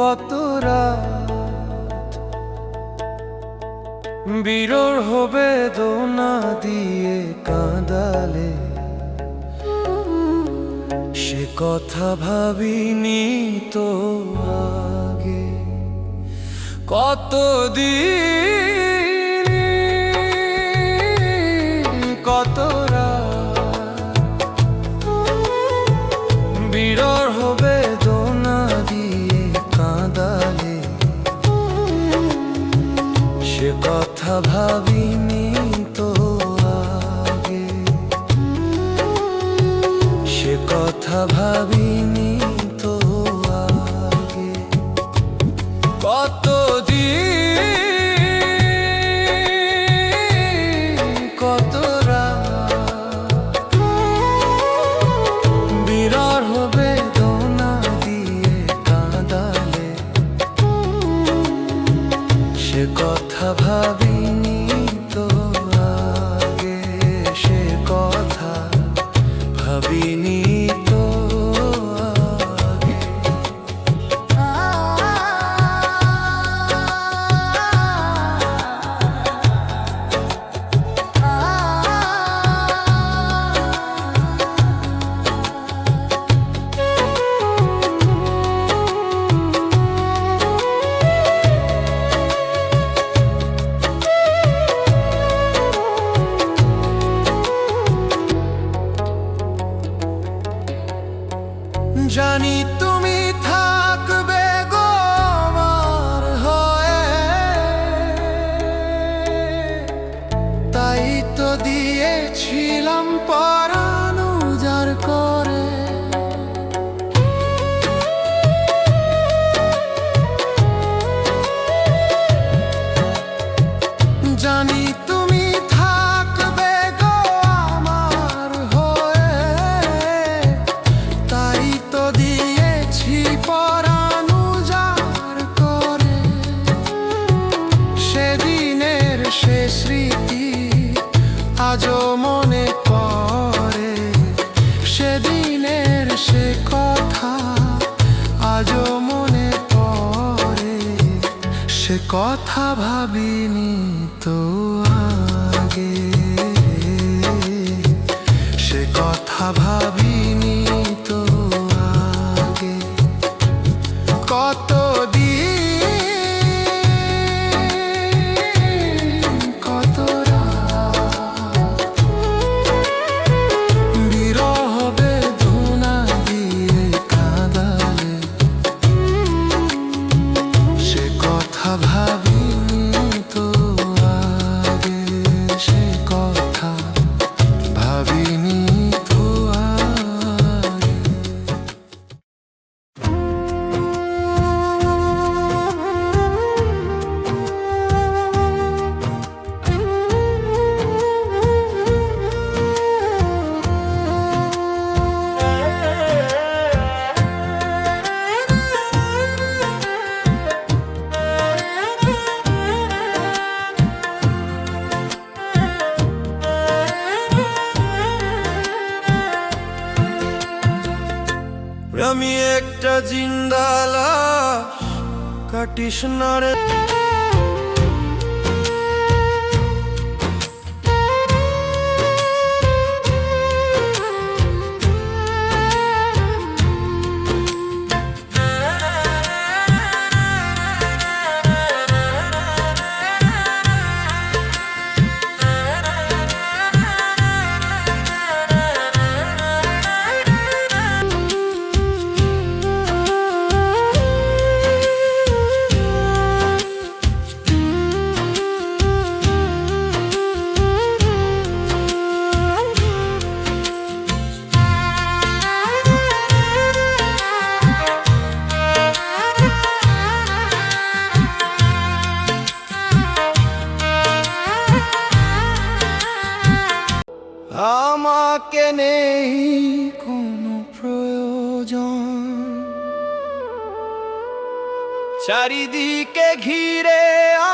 কত রাত বিরল হবে দোনা দিয়ে কাঁদালে, সে কথা ভাবিনি তো আগে। কতদিন কত রাত বিরল হবে দোনা দিয়ে কাঁদালে, সে কথা ভাবিনি তো আগে, সে কথা ভাবিনি তো আগে। কতদিন কত রাত বিরল হবে দোনা দিয়ে কাঁদালে, সে কথা ভাবিনি তো আগে, সে কথা ভাবিনি তো আগে। জানি তুমি থাকবে গো আমার হয়ে, তাই তো দিয়েছিলাম পরাণ উজাড় করে। জানি তুমি থাকবে গো আমার হয়ে, তাই তো দিয়েছি পরাণ উজাড় করে। সেদিনের সে স্মৃতি আজও মনে পড়ে, সেদিনের সে কথা আজও মনে পড়ে, সে কথা ভাবিনি তো আগে, সে কথা ভাবিনি তো আগে। কতদিন কত রাত বিরল হবে দোনা দিয়ে কাঁদালে, সে কথা ভাবিনি তো আগে, সে কথা ভাবিনি তো আগে। আমি একটা জিন্দা লাশ, কাটিস না রে। আমাকে নেই কোনো প্রয়োজন, চারিদিকে ঘিরে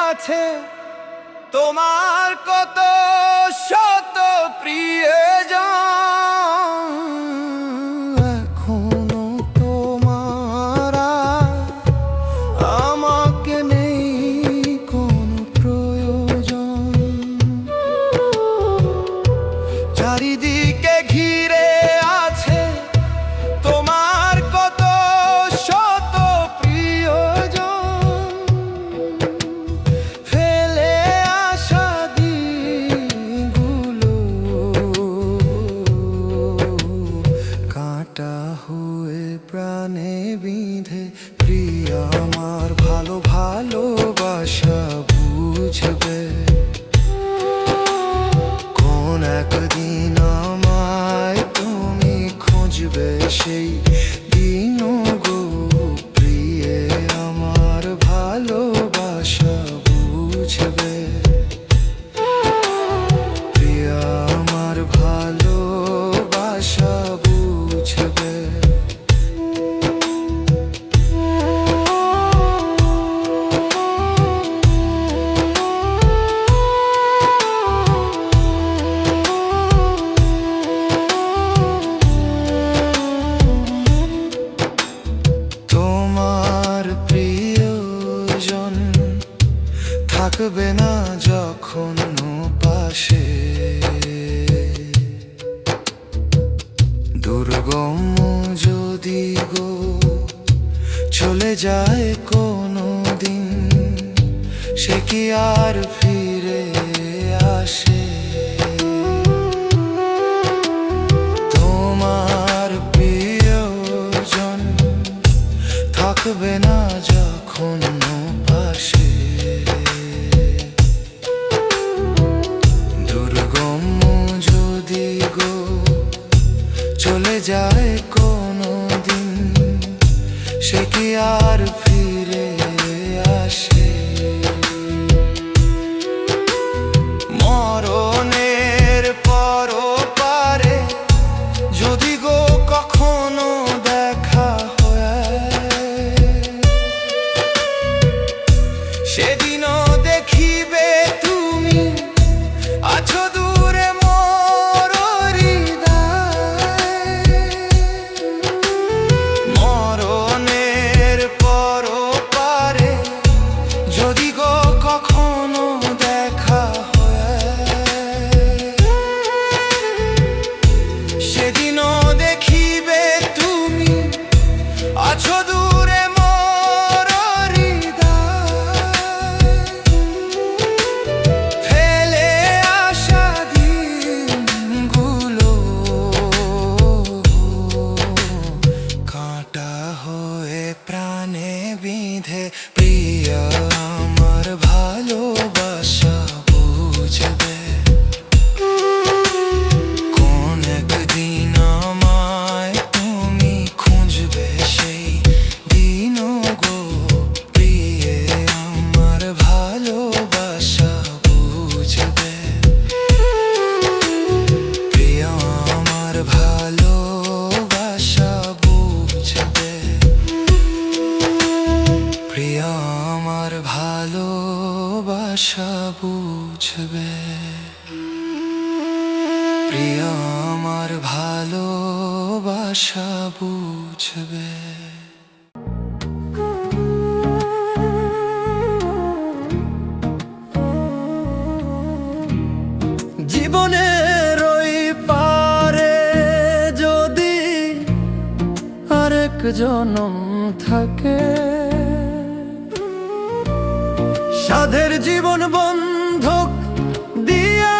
আছে তোমার কত শত প্রিয়জন। এখনো তোমার থাকবে না যখন পাশে। দুর্গম যদি গো চলে যায় কোনো দিন, সে কি আর ফিরে আসে? তোমার প্রিয়জন থাকবে না যখন পাশে। দুর্গম যদি গো চলে যায় কোনো দিন, সে কি আর ফিরে আসে? মরণের পরপারে যদি গো কখনো দেখা হয়, সেদিনও দেখিবে তুমি আছো দূরে মোর হৃদয়। মরণের পরপারে যদি গো কখনো দেখা হয়, সেদিনও দেখিবে তুমি আছো দূরে মোর হৃদয়। ফেলে আসা দিনগুলো কাঁটা হয়ে প্রাণে বিঁধে, প্রিয়া আমার ভালোবাসা বুঝবে কোন একদিন আমায় তুমি খুঁজবে, সেই দিনও গো প্রিয়ে আমার ভালোবাসা বুঝবে। প্রিয়া আমার ভালোবাসা বুঝবে, প্রিয়া আমার ভালোবাসা বুঝবে, প্রিয়া আমার ভালোবাসা বুঝবে। জীবনের ওই পারে যদি আরেক জনম থাকে, সাধের জীবন বন্ধক দিয়া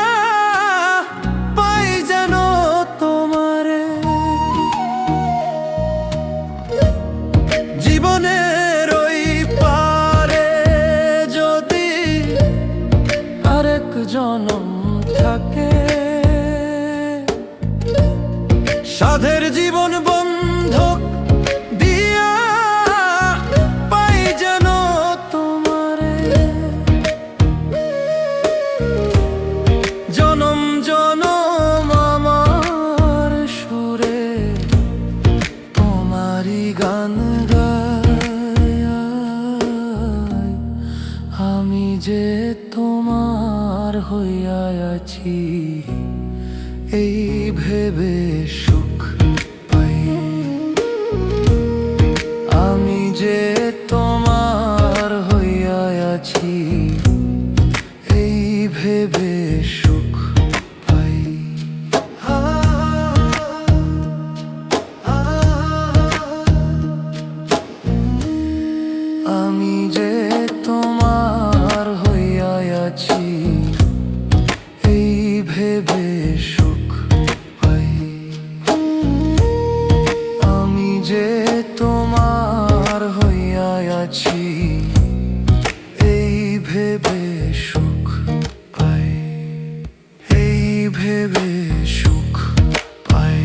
পাই যেন তোমারে। জীবনের ওই পারে যদি আরেক জনম থাকে, সাধের জীবন বন্ধক দিয়া পাই যেন তোমারে। জনম জনম আমার সুরে তোমারই গান গাই, আমি যে তোমার হইয়া আছি এই ভেবে সুখ পাই। আমি যে তোমার হইয়া আছি এই ভেবে সুখ পাই। আমি যে তোমার হইয়া আছি এই ভেবে সুখ পাই। আমি যে তোমার হইয়া আছি এই ভেবে সুখ পাই, এই ভেবে সুখ পাই।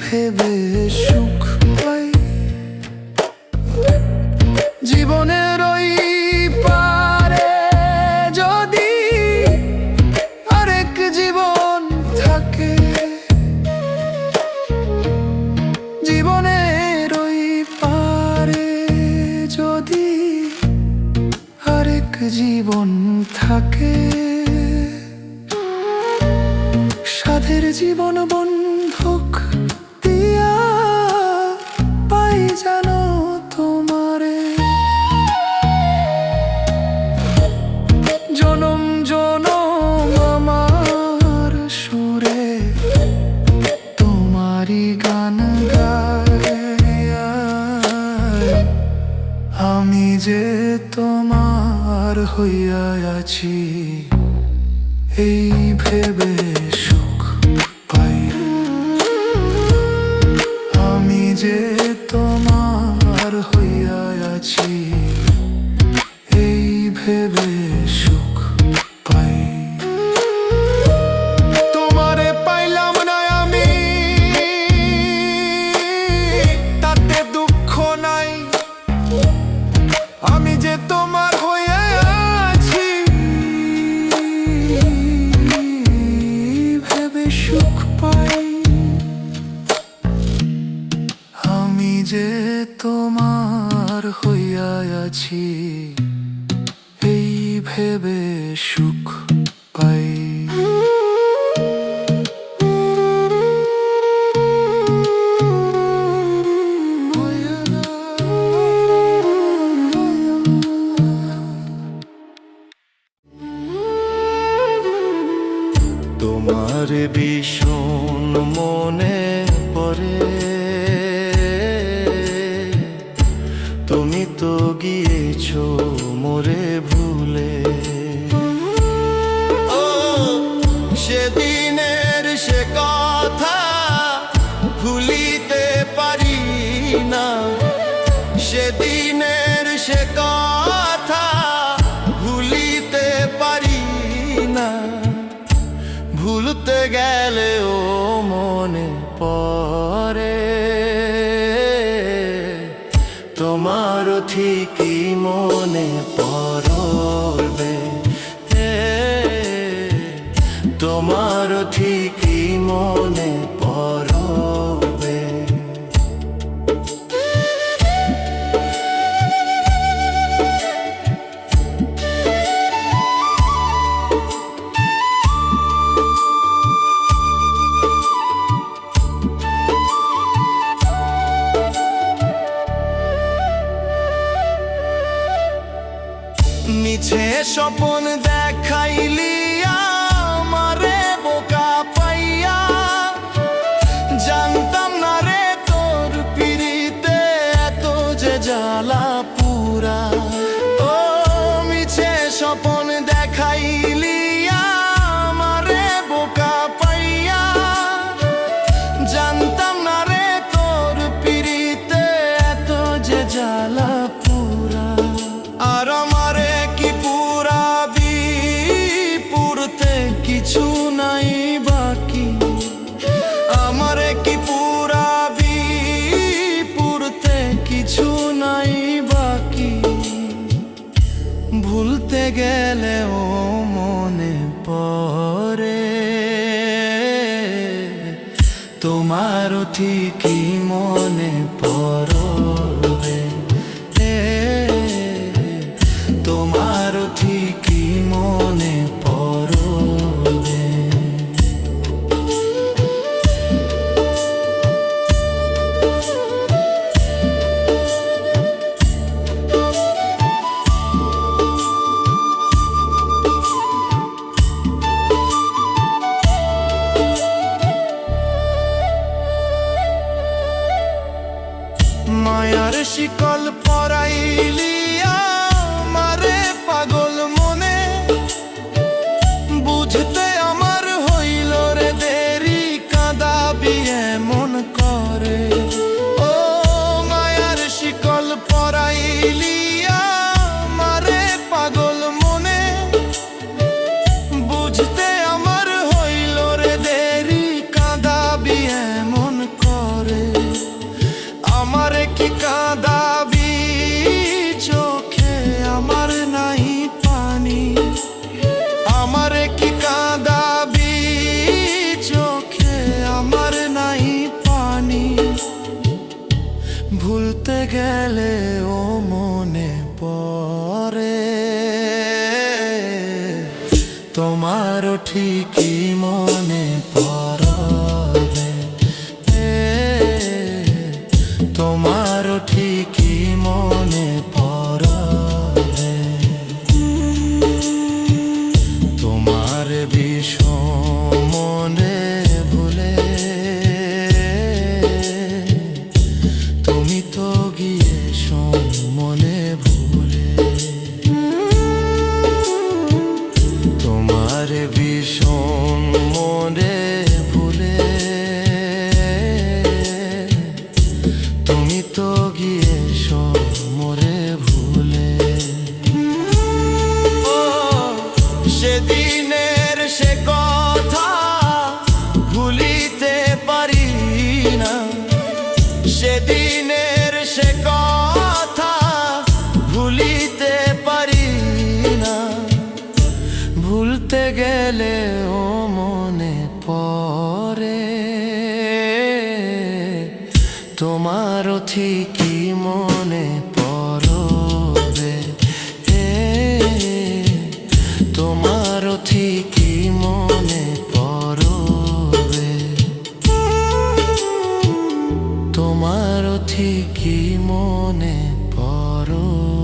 ভেবে সুখ পাই। জীবন থাকে, সাধের জীবন বন্ধক দিয়া পাই জানো তোমারে। জনম জনম আমার সুরে তোমারই গান গায়, আমি যে তোমার হইয়া আছি এই ভেবে সুখ পাই। আমি যে তোমার হইয়া আছি এই ভেবে সুখ পাই। তোমারে পাইলাম না আমি, তাতে দুঃখ নাই, আমি যে তোমার হইয়া আছি ভেবে সুখ পাই। আমি যে তোমার হইয়া আছি এই ভেবে সুখ পাই। তোমার ভীষণ মনে পড়ে, তুমি তো গিয়েছো মোরে ভুলে। ও সেদিনের সে কথা ভুলিতে পারি না, সেদিনের সে কথা ভুলিতে পারি না। ভুলতে গেলেও মনে পড়ে, তোমারও ঠিকই মনে পড়বে, তোমারও ঠিকই মনে পড়বে। মিছে স্বপন দেখাইলি আমারে বোকা পাইয়া, জানতাম না রে তোর পিরিতে এত যে জ্বালা পুরা। ও মিছে স্বপন দেখাইলি আমারে বোকা পাইয়া, জানতাম না রে তোর পিরিতে এত যে জ্বালা পুরা। আর আমারে কি পুরাবি, পুরতে কিছু নাই বাকি। আমারে কি পুরাবি, পুরতে কিছু নাই বাকি। ভুলতে গেলেও মনে পড়ে, তোমারও ঠিকই মনে পড়বে, তোমারও ঠিকই মনে পড়বে। মায়ার শিকল পরাইলি আমারে পাগল মনে, বুঝতে আমার হইল রে দেরি, কাঁদাবি এমন করে। ও মায়ার শিকল পরাইলি আমারে পাগল মনে, বুঝতে আমার হইল রে দেরি, কাঁদাবি এমন করে। আমারে কি কাঁদাবি, চোখে আমার নাই পানি। আমারে কি কাঁদাবি, চোখে আমার নাই পানি। ভুলতে গেলে ও মনে পড়ে, ঠিকই মনে পড়বে, তোমারও ঠিকই মনে পড়বে। তোমার বিষম মনে ভুলে তুমি তো গিয়েছো মনে ভুলে। তোমার বিষম মনে ভুলে তুমি তো গিয়েছো মোরে ভুলে। ও সেদিনের সে কথা ভুলিতে পারি না, সেদিনের সে কথা ভুলিতে পারি না। ভুলতে গেলে ও মনে পড়ে, তোমারও ঠিকই মনে পড়বে, তোমারও ঠিকই মনে পড়বে, তোমারও ঠিকই মনে পড়বে।